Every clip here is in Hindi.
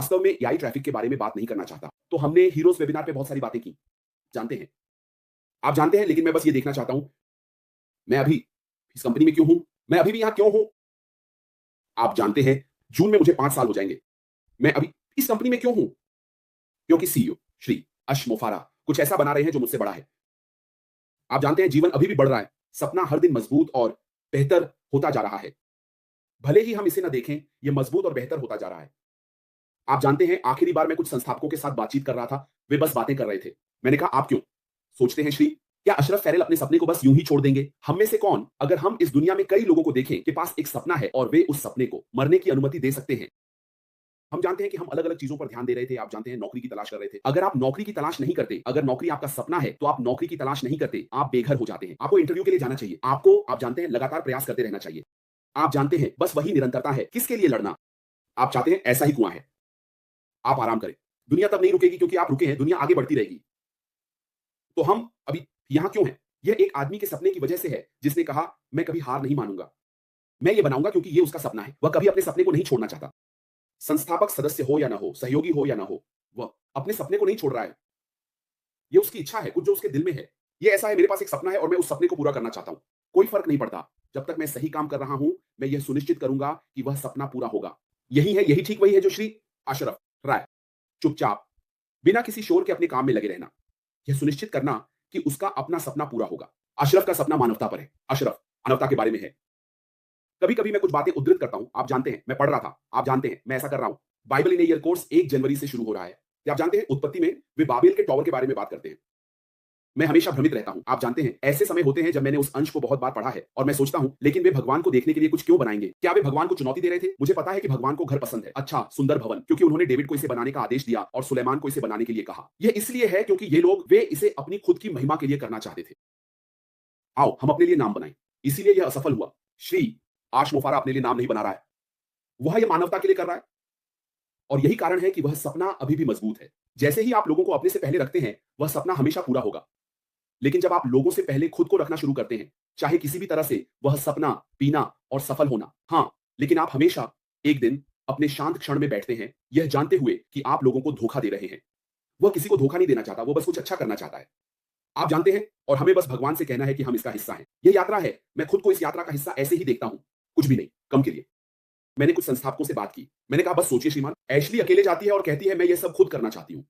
वास्तव में एआई ट्रैफिक के बारे में बात नहीं करना चाहता। तो हमने हीरोज़ वेबिनार पे बहुत सारी बातें की, जानते हैं। आप जानते हैं, लेकिन मैं बस ये देखना चाहता हूँ, मैं अभी इस कंपनी में क्यों हूँ? मैं अभी भी यहाँ क्यों हूँ? आप जानते हैं, जून में मुझे 5 साल हो जाएँगे। मैं अभी इस कंपनी में क्यों हूँ? क्योंकि सीईओ श्री अश मोफारा कुछ ऐसा बना रहे हैं जो मुझसे बड़ा है। आप जानते हैं, जीवन अभी भी बढ़ रहा है। सपना हर दिन मजबूत और बेहतर होता जा रहा है। भले ही हम इसे ना देखें, ये मजबूत और बेहतर होता जा रहा है। आप जानते हैं, आखिरी बार मैं कुछ संस्थापकों के साथ बातचीत कर रहा था, वे बस बातें कर रहे थे। मैंने कहा, आप क्यों? सोचते हैं श्री, क्या अशरफ फैरेल अपने सपने को बस यूं ही छोड़ देंगे? हम में से कौन, अगर हम इस दुनिया में कई लोगों को देखें के पास एक सपना है और वे उस सपने को मरने की अनुमति दे सकते हैं? हम जानते हैं कि हम अलग-अलग चीज़ों पर ध्यान दे रहे थे। आप जानते हैं, नौकरी की तलाश कर रहे थे। अगर आप नौकरी की तलाश नहीं करते, अगर नौकरी आपका सपना है, तो आप नौकरी की तलाश नहीं करते, आप बेघर हो जाते हैं। आपको इंटरव्यू के लिए जाना चाहिए। आपको, आप जानते हैं, लगातार प्रयास करते रहना चाहिए। आप जानते हैं, बस वही निरंतरता है। किसके लिए लड़ना? आप चाहते हैं, ऐसा ही कुआँ है। आप आराम करें। दुनिया तब नहीं रुकेगी क्योंकि आप रुके हैं, दुनिया आगे बढ़ती रहेगी। तो हम अभी यहाँ क्यों हैं? यह एक आदमी के सपने की वजह से है, जिसने कहा, मैं कभी हार नहीं मानूँगा। मैं ये बनाऊँगा क्योंकि ये उसका सपना है। वह कभी अपने सपने को नहीं छोड़ना चाहता। संस्थापक सदस्य हो या ना हो, सहयोगी हो या ना हो, वह अपने सपने को नहीं छोड़ रहा है। ये उसकी इच्छा है, कुछ जो उसके दिल में है। ये ऐसा है, मेरे पास एक सपना है और मैं उस सपने को पूरा करना चाहता हूँ। कोई फ़र्क नहीं पड़ता। जब तक मैं सही काम कर रहा हूँ, मैं यह सुनिश्चित करूँगा कि वह सपना पूरा होगा। यही है, यही ठीक वही है जो श्री अशरफ राय, चुपचाप, बिना किसी शोर के अपने काम में लगे रहना। यह सुनिश्चित करना कि उसका अपना सपना पूरा होगा। अशरफ का सपना मानवता पर है। अशरफ मानवता के बारे में है। कभी-कभी मैं कुछ बातें उद्धृत करता हूँ। आप जानते हैं, मैं पढ़ रहा था। आप जानते हैं, मैं ऐसा कर रहा हूँ। Bible in a year course 1 जनवरी से शुरू हो रहा है। क्या आप जानते हैं, उत्पत्ति में वे बाबेल के टॉवर के बारे में बात करते हैं। मैं हमेशा भ्रमित रहता हूँ। आप जानते हैं, ऐसे समय होते हैं जब मैंने उस अंश को बहुत बार पढ़ा है और मैं सोचता हूँ, लेकिन वे भगवान को देखने के लिए कुछ क्यों बनाएँगे? क्या वे भगवान को चुनौती दे रहे थे? मुझे पता है कि भगवान को घर पसंद है। अच्छा, सुंदर भवन, क्योंकि उन्होंने डेविड को इसे बनाने का आदेश दिया और सुलेमान को इसे बनाने के लिए कहा। यह इसलिए है क्योंकि ये लोग, वे इसे अपनी खुद की महिमा के लिए करना चाहते थे। आओ, हम अपने लिए नाम बनाएँ। इसीलिए यह असफल हुआ। श्री आश मोफारा अपने लिए नाम नहीं बना रहा है। वह ये मानवता के लिए कर रहा है। और यही कारण है कि वह सपना अभी भी मजबूत है। जैसे ही आप लोगों को अपने से पहले रखते हैं, वह सपना हमेशा पूरा होगा। लेकिन जब आप लोगों से पहले खुद को रखना शुरू करते हैं, चाहे किसी भी तरह से, वह सपना, पीना और सफल होना। हाँ, लेकिन आप हमेशा एक दिन अपने शांत क्षण में बैठते हैं, यह जानते हुए कि आप लोगों को धोखा दे रहे हैं। वह किसी को धोखा नहीं देना चाहता, वो बस कुछ अच्छा करना चाहता है। आप जानते हैं, और हमें बस भगवान से कहना है कि हम इसका हिस्सा हैं। यह यात्रा है, मैं खुद को इस यात्रा का हिस्सा ऐसे ही देखता हूँ, कुछ भी नहीं, कम के लिए। मैंने कुछ संस्थापकों से बात की। मैंने कहा, बस सोचिए श्रीमान, एशली अकेले जाती है और कहती है, मैं ये सब खुद करना चाहती हूँ।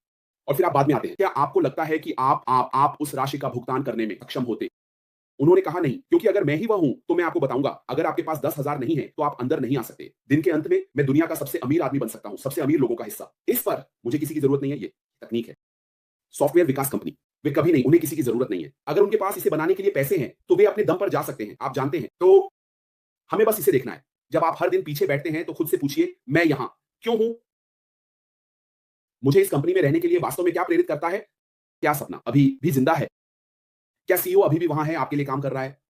और फिर आप बाद में आते हैं। क्या आपको लगता है कि आप उस राशि का भुगतान करने में सक्षम होते? उन्होंने कहा, नहीं, क्योंकि अगर मैं ही वह हूँ, तो मैं आपको बताऊँगा, अगर आपके पास 10,000 नहीं है, तो आप अंदर नहीं आ सकते। दिन के अंत में मैं दुनिया का सबसे अमीर आदमी बन सकता हूँ, सबसे अमीर लोगों का हिस्सा। इस पर मुझे किसी की ज़रूरत नहीं है, ये तकनीक है। सॉफ्टवेयर विकास कंपनी, वे कभी नहीं, उन्हें किसी की ज़रूरत नहीं है। अगर उनके पास इसे बनाने के लिए पैसे हैं, तो वे अपने दम पर जा सकते हैं, आप जानते हैं। तो हमें बस इसे देखना है। जब आप हर दिन पीछे बैठते हैं, तो खुद से पूछिए, मैं यहाँ क्यों हूँ? मुझे इस कंपनी में रहने के लिए वास्तव में क्या प्रेरित करता है? क्या सपना अभी भी ज़िंदा है? क्या सीईओ अभी भी वहाँ है, आपके लिए काम कर रहा है?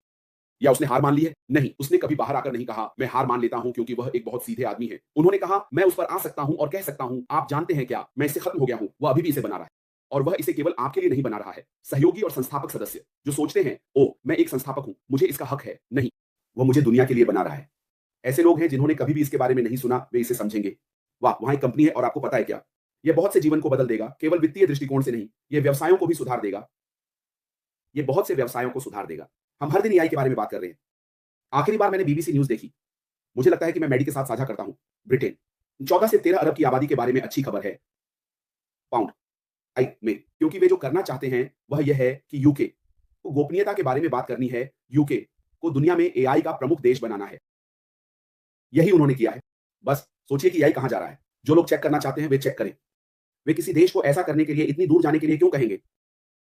या उसने हार मान ली है? नहीं, उसने कभी बाहर आकर नहीं कहा, मैं हार मान लेता हूँ, क्योंकि वह एक बहुत सीधे आदमी है। उन्होंने कहा, मैं उस पर आ सकता हूँ और कह सकता हूँ, आप जानते हैं क्या, मैं इससे खत्म हो गया हूँ। वह अभी भी इसे बना रहा है। और वह इसे केवल आपके लिए नहीं बना रहा है। सहयोगी और संस्थापक सदस्य, जो सोचते हैं, ओह! मैं एक संस्थापक हूँ, मुझे इसका हक है। नहीं, वह मुझे दुनिया के लिए बना रहा है। ऐसे लोग हैं जिन्होंने कभी भी इसके बारे में नहीं सुना, वे इसे समझेंगे। वाह! वहाँ एक कंपनी है और आपको पता है क्या? यह बहुत से जीवन को बदल देगा, केवल वित्तीय दृष्टिकोण से नहीं, यह व्यवसायों को भी सुधार देगा। ये बहुत से व्यवसायों को सुधार देगा। हम हर दिन एआई के बारे में बात कर रहे हैं। आखिरी बार मैंने बीबीसी न्यूज़ देखी। मुझे लगता है कि मैं मैडी के साथ साझा करता हूँ। ब्रिटेन 14 से 13 अरब की आबादी के बारे में अच्छी खबर है। पाउंड आई में, क्योंकि वे जो करना चाहते हैं, वह यह है कि यूके को गोपनीयता के बारे में बात करनी है। यूके को दुनिया में एआई का प्रमुख देश बनाना है। यही उन्होंने किया है। बस सोचिए कि एआई कहाँ जा रहा है। जो लोग चेक करना चाहते हैं, वे चेक करें। वे किसी देश को ऐसा करने के लिए, इतनी दूर जाने के लिए क्यों कहेंगे?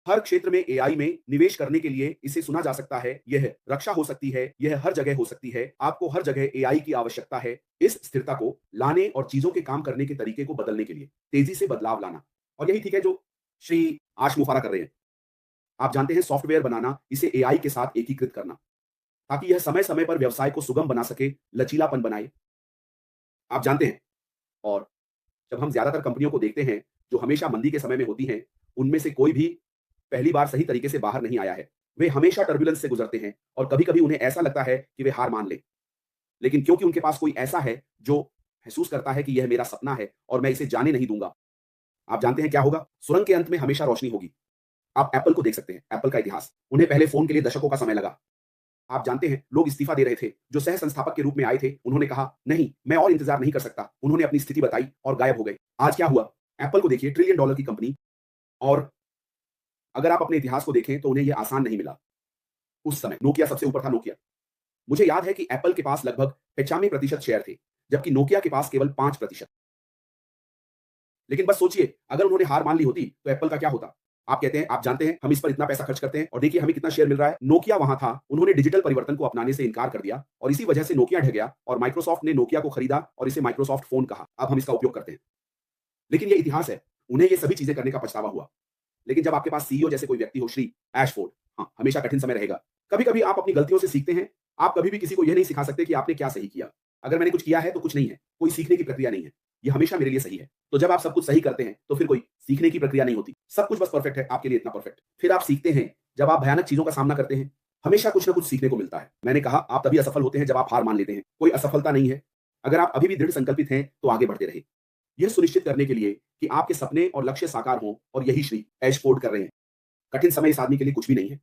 हर क्षेत्र में एआई में निवेश करने के लिए इसे सुना जा सकता है। यह रक्षा हो सकती है, यह हर जगह हो सकती है। आपको हर जगह एआई की आवश्यकता है, इस स्थिरता को लाने और चीज़ों के काम करने के तरीके को बदलने के लिए, तेज़ी से बदलाव लाना। और यही ठीक है जो श्री आश मुफारा कर रहे हैं। आप जानते हैं, सॉफ्टवेयर बनाना, इसे एआई के साथ एकीकृत करना, ताकि यह समय-समय पर व्यवसाय को सुगम बना सके, लचीलापन बनाए। आप जानते हैं, और जब हम ज़्यादातर कंपनियों को देखते हैं, जो हमेशा मंदी के समय में होती हैं, उनमें से कोई भी पहली बार सही तरीके से बाहर नहीं आया है। वे हमेशा टर्बुलेंस से गुज़रते हैं और कभी-कभी उन्हें ऐसा लगता है कि वे हार मान लें। लेकिन क्योंकि उनके पास कोई ऐसा है जो महसूस करता है कि यह मेरा सपना है और मैं इसे जाने नहीं दूंगा। आप जानते हैं क्या होगा? सुरंग के अंत में हमेशा रोशनी होगी। आप एप्पल को देख सकते हैं, एप्पल का इतिहास। उन्हें पहले फ़ोन के लिए दशकों का समय लगा। आप जानते हैं, लोग इस्तीफ़ा दे रहे थे। जो सह-संस्थापक के रूप में आए थे, उन्होंने कहा, "नहीं, मैं और इंतज़ार नहीं कर सकता।" उन्होंने अपनी स्थिति बताई और गायब हो गए। आज क्या हुआ? एप्पल को देखिए, ट्रिलियन डॉलर की कंपनी, और अगर आप अपने इतिहास को देखें, तो उन्हें यह आसान नहीं मिला। उस समय नोकिया सबसे ऊपर था, नोकिया। मुझे याद है कि एप्पल के पास लगभग 95% शेयर थे, जबकि नोकिया के पास केवल 5%। लेकिन बस सोचिए, अगर उन्होंने हार मान ली होती, तो एप्पल का क्या होता? आप कहते हैं, आप जानते हैं, हम इस पर इतना पैसा खर्च करते हैं और देखिए हमें कितना शेयर मिल रहा है। नोकिया वहाँ था, उन्होंने डिजिटल परिवर्तन को अपनाने से इनकार कर दिया और इसी वजह से नोकिया ढह गया और माइक्रोसॉफ्ट ने नोकिया को खरीदा और इसे माइक्रोसॉफ्ट फ़ोन कहा। अब हम इसका उपयोग करते हैं। लेकिन ये इतिहास है, उन्हें ये सभी चीज़ें करने का पछतावा हुआ। लेकिन जब आपके पास सीईओ जैसे कोई व्यक्ति हो, श्री एशफोर्ड, हाँ, हमेशा कठिन समय रहेगा। कभी-कभी आप अपनी गलतियों से सीखते हैं। आप कभी भी किसी को यह नहीं सिखा सकते कि आपने क्या सही किया। अगर मैंने कुछ किया है, तो कुछ नहीं है। कोई सीखने की प्रक्रिया नहीं है। ये हमेशा मेरे लिए सही है। तो जब आप सब कुछ सही करते हैं, तो फिर कोई सीखने की प्रक्रिया नहीं होती। सब कुछ बस परफेक्ट है, आपके लिए इतना परफेक्ट। फिर आप सीखते हैं, जब आप भयानक चीज़ों का सामना करते हैं, हमेशा कुछ न कुछ सीखने को मिलता है। मैंने कहा, आप तभी असफल होते हैं जब आप हार मान लेते हैं। कोई असफलता नहीं है। अगर आप अभी भी दृढ़ संकल्पित हैं, तो आगे बढ़ते रहें। यह सुनिश्चित करने के लिए कि आपके सपने और लक्ष्य साकार हों, और यही श्री एशफोर्ड कर रहे हैं। कठिन समय इस आदमी के लिए कुछ भी नहीं है।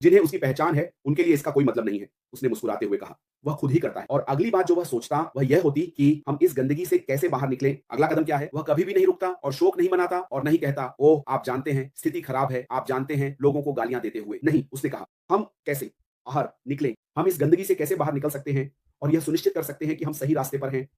जिन्हें उसकी पहचान है, उनके लिए इसका कोई मतलब नहीं है, उसने मुस्कुराते हुए कहा। वह खुद ही करता है। और अगली बात जो वह सोचता, वह यह होती कि हम इस गंदगी से कैसे बाहर निकलें। अगला कदम क्या है? वह कभी भी नहीं रुकता और शोक नहीं मनाता और नहीं कहता, ओह! आप जानते हैं, स्थिति खराब है, आप जानते हैं, लोगों को गालियाँ देते हुए। नहीं, उसने कहा, हम कैसे बाहर निकलें? हम इस गंदगी से कैसे बाहर निकल सकते हैं और यह सुनिश्चित कर सकते हैं कि हम सही रास्ते पर हैं?